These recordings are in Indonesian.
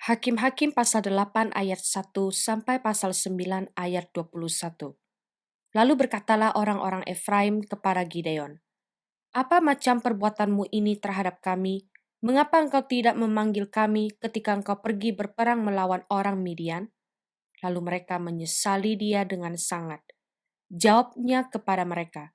Hakim-Hakim pasal 8 ayat 1 sampai pasal 9 ayat 21. Lalu berkatalah orang-orang Efraim kepada Gideon, "Apa macam perbuatanmu ini terhadap kami? Mengapa engkau tidak memanggil kami ketika engkau pergi berperang melawan orang Midian?" Lalu mereka menyesali dia dengan sangat. Jawabnya kepada mereka,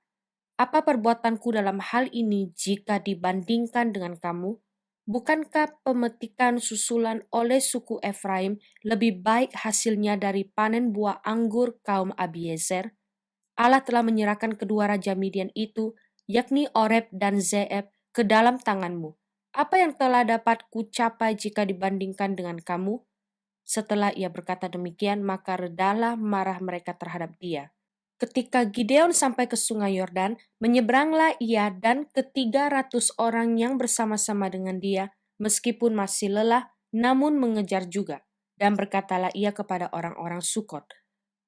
"Apa perbuatanku dalam hal ini jika dibandingkan dengan kamu? Bukankah pemetikan susulan oleh suku Efraim lebih baik hasilnya dari panen buah anggur kaum Abiezer? Allah telah menyerahkan kedua raja Midian itu, yakni Oreb dan Zeeb, ke dalam tanganmu. Apa yang telah dapat kucapai jika dibandingkan dengan kamu?" Setelah ia berkata demikian, maka redalah marah mereka terhadap dia. Ketika Gideon sampai ke sungai Yordan, menyeberanglah ia dan ke-300 orang yang bersama-sama dengan dia, meskipun masih lelah, namun mengejar juga. Dan berkatalah ia kepada orang-orang Sukot,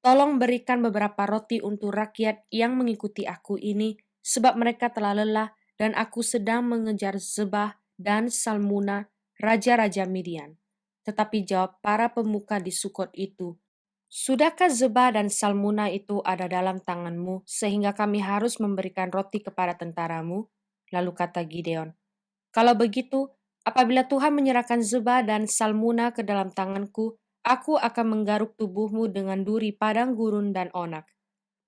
"Tolong berikan beberapa roti untuk rakyat yang mengikuti aku ini, sebab mereka telah lelah dan aku sedang mengejar Zebah dan Salmuna, raja-raja Midian." Tetapi jawab para pemuka di Sukot itu, "Sudahkah Zebah dan Salmuna itu ada dalam tanganmu, sehingga kami harus memberikan roti kepada tentaramu?" Lalu kata Gideon, "Kalau begitu, apabila Tuhan menyerahkan Zebah dan Salmuna ke dalam tanganku, aku akan menggaruk tubuhmu dengan duri padang gurun dan onak."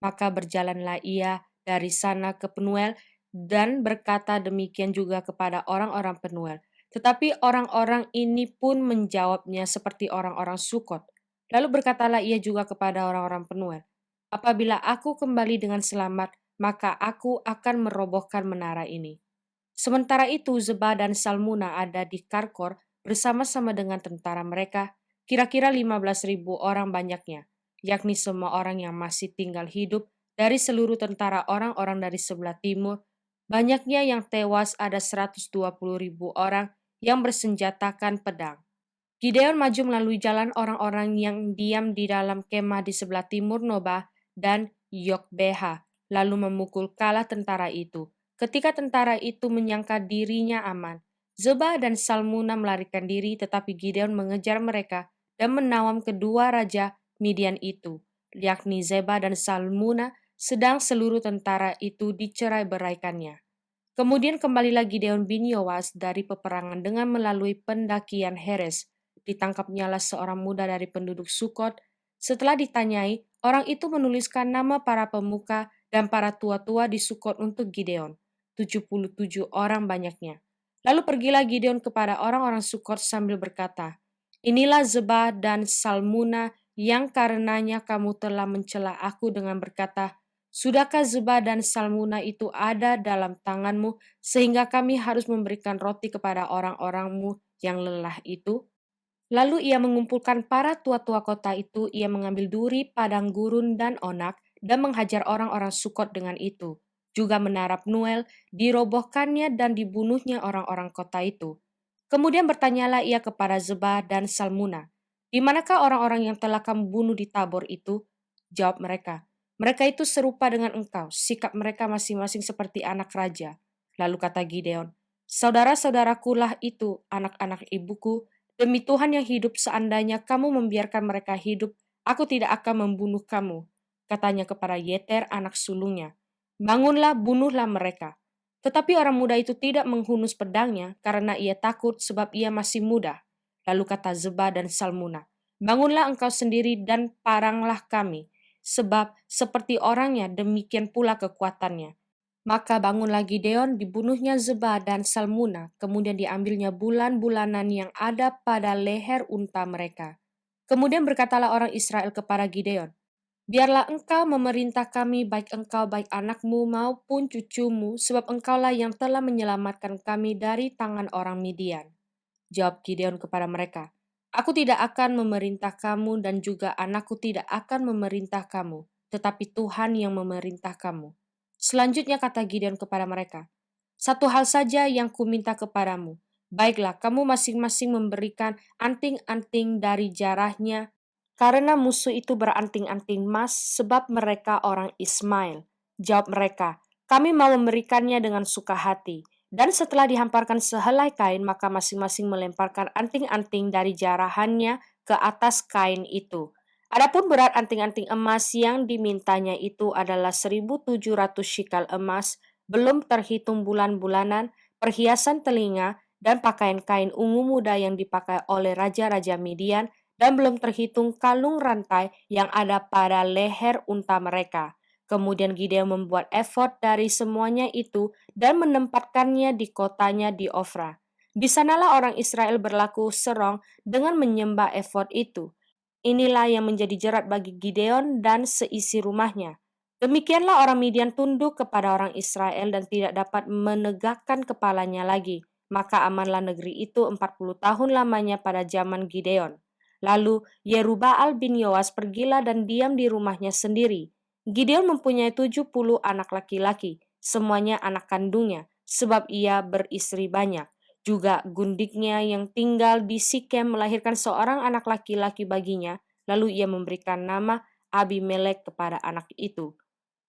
Maka berjalanlah ia dari sana ke Penuel dan berkata demikian juga kepada orang-orang Penuel. Tetapi orang-orang ini pun menjawabnya seperti orang-orang Sukot. Lalu berkatalah ia juga kepada orang-orang Penuel, "Apabila aku kembali dengan selamat, maka aku akan merobohkan menara ini." Sementara itu Zebah dan Salmuna ada di Karkor bersama-sama dengan tentara mereka, kira-kira 15.000 orang banyaknya, yakni semua orang yang masih tinggal hidup dari seluruh tentara orang-orang dari sebelah timur. Banyaknya yang tewas ada 120.000 orang yang bersenjatakan pedang. Gideon maju melalui jalan orang-orang yang diam di dalam kemah di sebelah timur Nobah dan Yokbeha, lalu memukul kalah tentara itu. Ketika tentara itu menyangka dirinya aman, Zebah dan Salmuna melarikan diri, tetapi Gideon mengejar mereka dan menawam kedua raja Midian itu, yakni Zebah dan Salmuna, sedang seluruh tentara itu dicerai-beraikannya. Kemudian kembalilah Gideon bin Yoas dari peperangan dengan melalui pendakian Heres. Ditangkapnyalah seorang muda dari penduduk Sukot. Setelah ditanyai, orang itu menuliskan nama para pemuka dan para tua-tua di Sukot untuk Gideon. 77 orang banyaknya. Lalu pergilah Gideon kepada orang-orang Sukot sambil berkata, "Inilah Zebah dan Salmuna yang karenanya kamu telah mencela aku dengan berkata, 'Sudahkah Zebah dan Salmuna itu ada dalam tanganmu, sehingga kami harus memberikan roti kepada orang-orangmu yang lelah itu?'" Lalu ia mengumpulkan para tua-tua kota itu, ia mengambil duri, padang gurun, dan onak, dan menghajar orang-orang Sukot dengan itu. Juga menara Pnuel, dirobohkannya dan dibunuhnya orang-orang kota itu. Kemudian bertanyalah ia kepada Zebah dan Salmuna, "Di manakah orang-orang yang telah kamu bunuh di Tabor itu?" Jawab mereka, "Mereka itu serupa dengan engkau, sikap mereka masing-masing seperti anak raja." Lalu kata Gideon, "Saudara-saudaraku lah itu, anak-anak ibuku. Demi Tuhan yang hidup, seandainya kamu membiarkan mereka hidup, aku tidak akan membunuh kamu." Katanya kepada Yeter anak sulungnya, "Bangunlah, bunuhlah mereka." Tetapi orang muda itu tidak menghunus pedangnya karena ia takut sebab ia masih muda. Lalu kata Zebah dan Salmuna, "Bangunlah engkau sendiri dan paranglah kami, sebab seperti orangnya demikian pula kekuatannya." Maka bangunlah Gideon, dibunuhnya Zebah dan Salmuna, kemudian diambilnya bulan-bulanan yang ada pada leher unta mereka. Kemudian berkatalah orang Israel kepada Gideon, "Biarlah engkau memerintah kami, baik engkau, baik anakmu maupun cucumu, sebab engkaulah yang telah menyelamatkan kami dari tangan orang Midian." Jawab Gideon kepada mereka, "Aku tidak akan memerintah kamu dan juga anakku tidak akan memerintah kamu, tetapi Tuhan yang memerintah kamu." Selanjutnya kata Gideon kepada mereka, "Satu hal saja yang kuminta kepadamu, baiklah kamu masing-masing memberikan anting-anting dari jarahnya, karena musuh itu beranting-anting emas sebab mereka orang Ismail." Jawab mereka, "Kami mau memberikannya dengan suka hati." Dan setelah dihamparkan sehelai kain, maka masing-masing melemparkan anting-anting dari jarahannya ke atas kain itu. Adapun berat anting-anting emas yang dimintanya itu adalah 1.700 shikal emas, belum terhitung bulan-bulanan, perhiasan telinga, dan pakaian kain ungu muda yang dipakai oleh raja-raja Midian, dan belum terhitung kalung rantai yang ada pada leher unta mereka. Kemudian Gideon membuat efod dari semuanya itu dan menempatkannya di kotanya di Ofra. Di sanalah orang Israel berlaku serong dengan menyembah efod itu. Inilah yang menjadi jerat bagi Gideon dan seisi rumahnya. Demikianlah orang Midian tunduk kepada orang Israel dan tidak dapat menegakkan kepalanya lagi. Maka amanlah negeri itu 40 tahun lamanya pada zaman Gideon. Lalu Yerubbaal bin Yoas pergilah dan diam di rumahnya sendiri. Gideon mempunyai 70 anak laki-laki, semuanya anak kandungnya, sebab ia beristri banyak. Juga gundiknya yang tinggal di Sikem melahirkan seorang anak laki-laki baginya, lalu ia memberikan nama Abimelek kepada anak itu.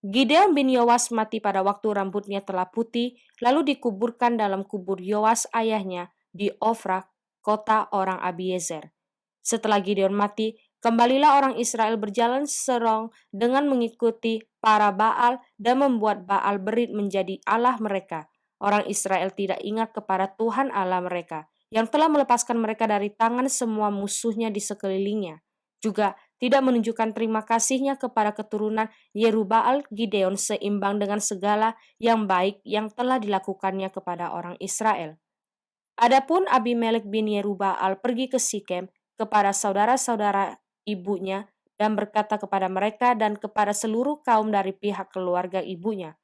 Gideon bin Yoas mati pada waktu rambutnya telah putih, lalu dikuburkan dalam kubur Yoas ayahnya di Ofra, kota orang Abiezer. Setelah Gideon mati, kembalilah orang Israel berjalan serong dengan mengikuti para Baal dan membuat Baal berit menjadi Allah mereka. Orang Israel tidak ingat kepada Tuhan Allah mereka, yang telah melepaskan mereka dari tangan semua musuhnya di sekelilingnya. Juga tidak menunjukkan terima kasihnya kepada keturunan Yerubbaal Gideon seimbang dengan segala yang baik yang telah dilakukannya kepada orang Israel. Adapun Abimelek bin Yerubbaal pergi ke Sikem kepada saudara-saudara ibunya dan berkata kepada mereka dan kepada seluruh kaum dari pihak keluarga ibunya,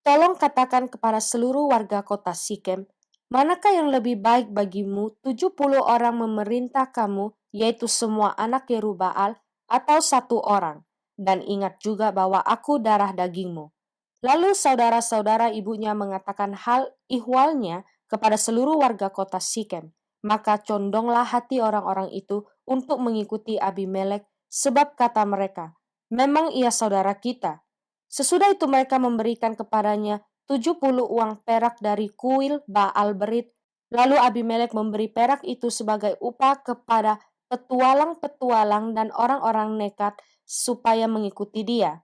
"Tolong katakan kepada seluruh warga kota Sikem, manakah yang lebih baik bagimu 70 orang memerintah kamu, yaitu semua anak Yerubbaal, atau satu orang? Dan ingat juga bahwa aku darah dagingmu." Lalu saudara-saudara ibunya mengatakan hal ihwalnya kepada seluruh warga kota Sikem. Maka condonglah hati orang-orang itu untuk mengikuti Abimelek, sebab kata mereka, "Memang ia saudara kita." Sesudah itu mereka memberikan kepadanya 70 uang perak dari kuil Baal Berit. Lalu Abimelek memberi perak itu sebagai upah kepada petualang-petualang dan orang-orang nekat supaya mengikuti dia.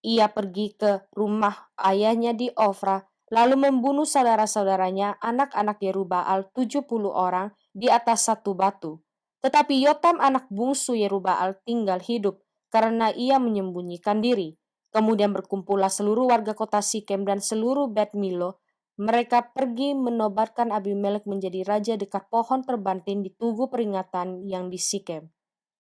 Ia pergi ke rumah ayahnya di Ofra, lalu membunuh saudara-saudaranya, anak-anak Yerubbaal 70 orang di atas satu batu. Tetapi Yotam anak bungsu Yerubbaal tinggal hidup, karena ia menyembunyikan diri. Kemudian berkumpullah seluruh warga kota Sikem dan seluruh Bet Milo. Mereka pergi menobatkan Abimelek menjadi raja dekat pohon terbantin di tugu peringatan yang di Sikem.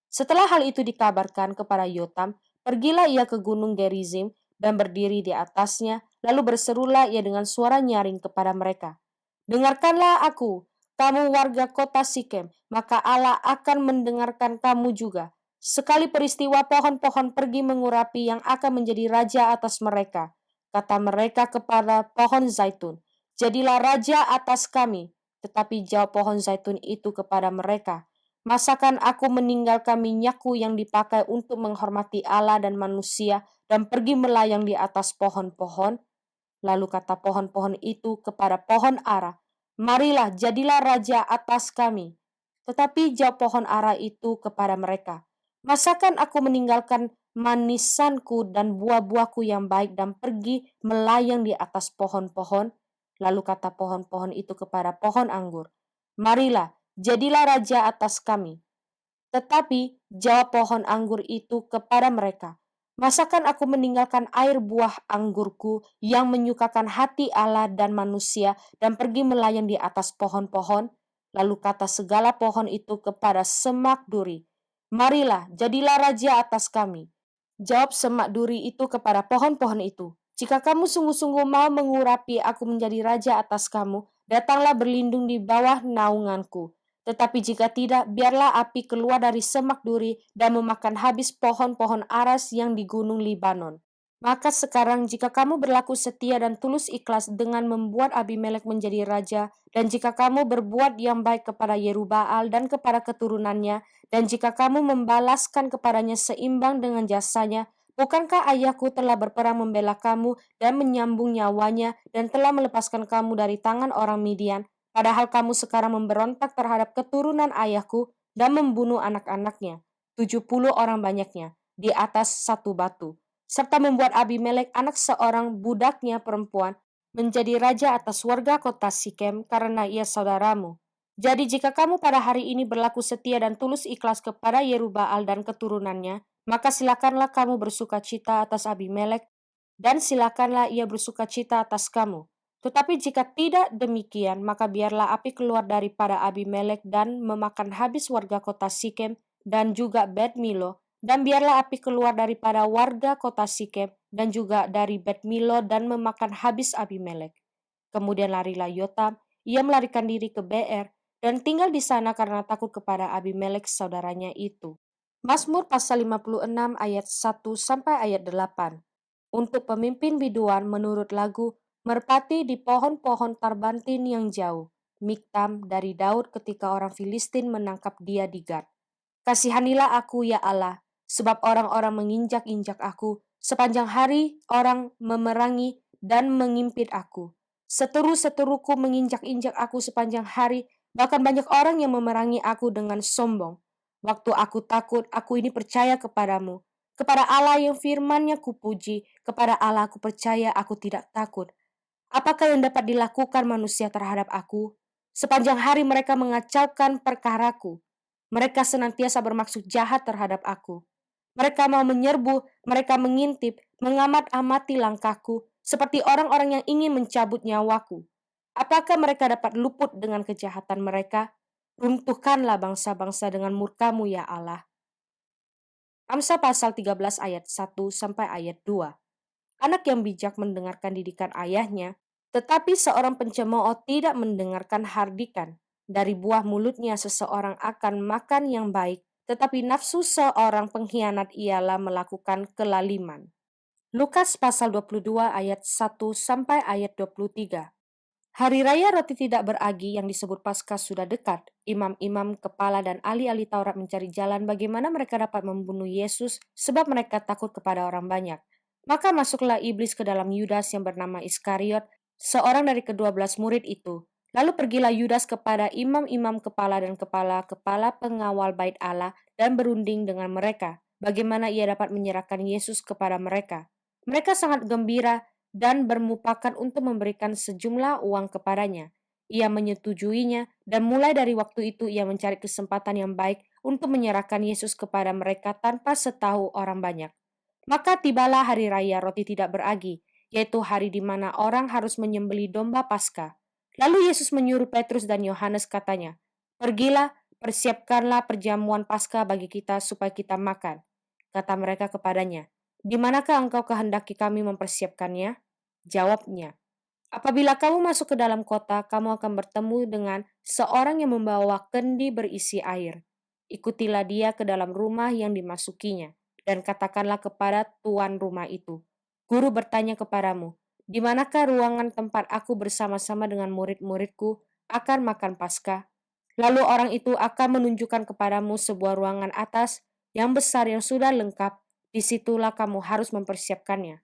Setelah hal itu dikabarkan kepada Yotam, pergilah ia ke gunung Gerizim dan berdiri di atasnya, lalu berserulah ia dengan suara nyaring kepada mereka. "Dengarkanlah aku, kamu warga kota Sikem, maka Allah akan mendengarkan kamu juga. Sekali peristiwa pohon-pohon pergi mengurapi yang akan menjadi raja atas mereka. Kata mereka kepada pohon zaitun, jadilah raja atas kami. Tetapi jawab pohon zaitun itu kepada mereka, masakan aku meninggalkan minyakku yang dipakai untuk menghormati Allah dan manusia dan pergi melayang di atas pohon-pohon?" Lalu kata pohon-pohon itu kepada pohon ara, "Marilah jadilah raja atas kami." Tetapi jawab pohon ara itu kepada mereka, "Masakan aku meninggalkan manisanku dan buah-buahku yang baik dan pergi melayang di atas pohon-pohon?" Lalu kata pohon-pohon itu kepada pohon anggur, "Marilah jadilah raja atas kami." Tetapi jawab pohon anggur itu kepada mereka, "Masakan aku meninggalkan air buah anggurku yang menyukakan hati Allah dan manusia dan pergi melayang di atas pohon-pohon?" Lalu kata segala pohon itu kepada semak duri, "Marilah, jadilah raja atas kami." Jawab semak duri itu kepada pohon-pohon itu, "Jika kamu sungguh-sungguh mau mengurapi aku menjadi raja atas kamu, datanglah berlindung di bawah naunganku. Tetapi jika tidak, biarlah api keluar dari semak duri dan memakan habis pohon-pohon aras yang di gunung Libanon." Maka sekarang jika kamu berlaku setia dan tulus ikhlas dengan membuat Abimelek menjadi raja, dan jika kamu berbuat yang baik kepada Yerubbaal dan kepada keturunannya, dan jika kamu membalaskan kepadanya seimbang dengan jasanya, Bukankah ayahku telah berperang membela kamu dan menyambung nyawanya dan telah melepaskan kamu dari tangan orang Midian, padahal kamu sekarang memberontak terhadap keturunan ayahku dan membunuh anak-anaknya, 70 orang banyaknya, di atas satu batu, serta membuat Abimelek anak seorang budaknya perempuan menjadi raja atas warga kota Sikem karena ia saudaramu. Jadi jika kamu pada hari ini berlaku setia dan tulus ikhlas kepada Yerubbaal dan keturunannya, maka silakanlah kamu bersuka cita atas Abimelek dan silakanlah ia bersuka cita atas kamu. Tetapi jika tidak demikian, maka biarlah api keluar daripada Abimelek dan memakan habis warga kota Sikem dan juga Bet Milo, dan biarlah api keluar daripada warga kota Sikem dan juga dari Bet Milo dan memakan habis Abimelek. Kemudian larilah Yotam, ia melarikan diri ke Beer dan tinggal di sana karena takut kepada Abimelek saudaranya itu. Mazmur pasal 56 ayat 1 sampai ayat 8. Untuk pemimpin biduan menurut lagu merpati di pohon-pohon tarbantin yang jauh. Miktam dari Daud ketika orang Filistin menangkap dia di Gad. Kasihanilah aku ya Allah, sebab orang-orang menginjak-injak aku. Sepanjang hari orang memerangi dan mengimpit aku. Seteru-seteruku menginjak-injak aku sepanjang hari, bahkan banyak orang yang memerangi aku dengan sombong. Waktu aku takut, aku ini percaya kepadamu. Kepada Allah yang firman-Nya kupuji, kepada Allah aku percaya aku tidak takut. Apakah yang dapat dilakukan manusia terhadap aku? Sepanjang hari mereka mengacaukan perkaraku. Mereka senantiasa bermaksud jahat terhadap aku. Mereka mau menyerbu, mereka mengintip, mengamat-amati langkahku, seperti orang-orang yang ingin mencabut nyawaku. Apakah mereka dapat luput dengan kejahatan mereka? Runtuhkanlah bangsa-bangsa dengan murkamu ya Allah. Amsal pasal 13 ayat 1 sampai ayat 2. Anak yang bijak mendengarkan didikan ayahnya, tetapi seorang pencemooh tidak mendengarkan hardikan. Dari buah mulutnya seseorang akan makan yang baik, tetapi nafsu seorang pengkhianat ialah melakukan kelaliman. Lukas pasal 22 ayat 1 sampai ayat 23. Hari raya roti tidak beragi yang disebut Paskah sudah dekat. Imam-imam, kepala dan ahli-ahli Taurat mencari jalan bagaimana mereka dapat membunuh Yesus sebab mereka takut kepada orang banyak. Maka masuklah iblis ke dalam Yudas yang bernama Iskariot, seorang dari ke-12 murid itu. Lalu pergilah Yudas kepada imam-imam kepala dan kepala-kepala pengawal bait Allah dan berunding dengan mereka, bagaimana ia dapat menyerahkan Yesus kepada mereka. Mereka sangat gembira dan bermupakat untuk memberikan sejumlah uang kepadanya. Ia menyetujuinya dan mulai dari waktu itu ia mencari kesempatan yang baik untuk menyerahkan Yesus kepada mereka tanpa setahu orang banyak. Maka tibalah hari raya roti tidak beragi, yaitu hari di mana orang harus menyembeli domba Paskah. Lalu Yesus menyuruh Petrus dan Yohanes katanya, "Pergilah, persiapkanlah perjamuan Paskah bagi kita supaya kita makan." Kata mereka kepadanya, "Di manakah engkau kehendaki kami mempersiapkannya?" Jawabnya, "Apabila kamu masuk ke dalam kota, kamu akan bertemu dengan seorang yang membawa kendi berisi air. Ikutilah dia ke dalam rumah yang dimasukinya, dan katakanlah kepada tuan rumah itu, Guru bertanya kepadamu, di manakah ruangan tempat aku bersama-sama dengan murid-muridku akan makan Paskah? Lalu orang itu akan menunjukkan kepadamu sebuah ruangan atas yang besar yang sudah lengkap, disitulah kamu harus mempersiapkannya."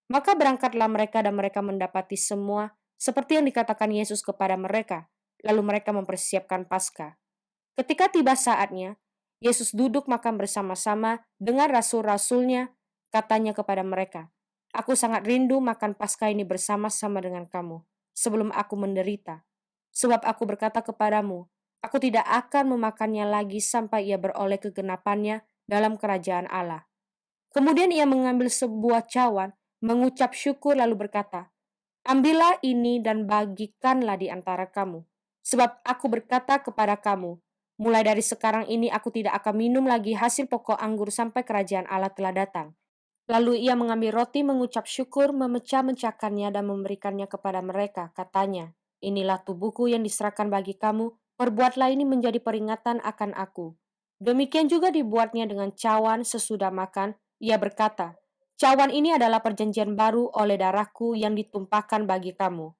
Maka berangkatlah mereka dan mereka mendapati semua seperti yang dikatakan Yesus kepada mereka. Lalu mereka mempersiapkan Paskah. Ketika tiba saatnya, Yesus duduk makan bersama-sama dengan rasul-rasulnya, katanya kepada mereka, "Aku sangat rindu makan Paskah ini bersama-sama dengan kamu, sebelum aku menderita. Sebab aku berkata kepadamu, aku tidak akan memakannya lagi sampai ia beroleh kegenapannya dalam kerajaan Allah." Kemudian ia mengambil sebuah cawan, mengucap syukur lalu berkata, "Ambillah ini dan bagikanlah di antara kamu. Sebab aku berkata kepada kamu, mulai dari sekarang ini aku tidak akan minum lagi hasil pokok anggur sampai kerajaan Allah telah datang." Lalu ia mengambil roti, mengucap syukur, memecah-mecahkannya dan memberikannya kepada mereka. Katanya, "Inilah tubuhku yang diserahkan bagi kamu, perbuatlah ini menjadi peringatan akan aku." Demikian juga dibuatnya dengan cawan sesudah makan. Ia berkata, "Cawan ini adalah perjanjian baru oleh darahku yang ditumpahkan bagi kamu.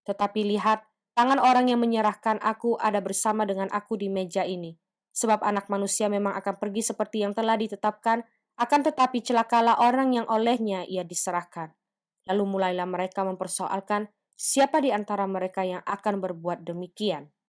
Tetapi lihat, tangan orang yang menyerahkan aku ada bersama dengan aku di meja ini. Sebab anak manusia memang akan pergi seperti yang telah ditetapkan Akan tetapi celakalah orang yang olehnya ia diserahkan. Lalu mulailah mereka mempersoalkan siapa di antara mereka yang akan berbuat demikian.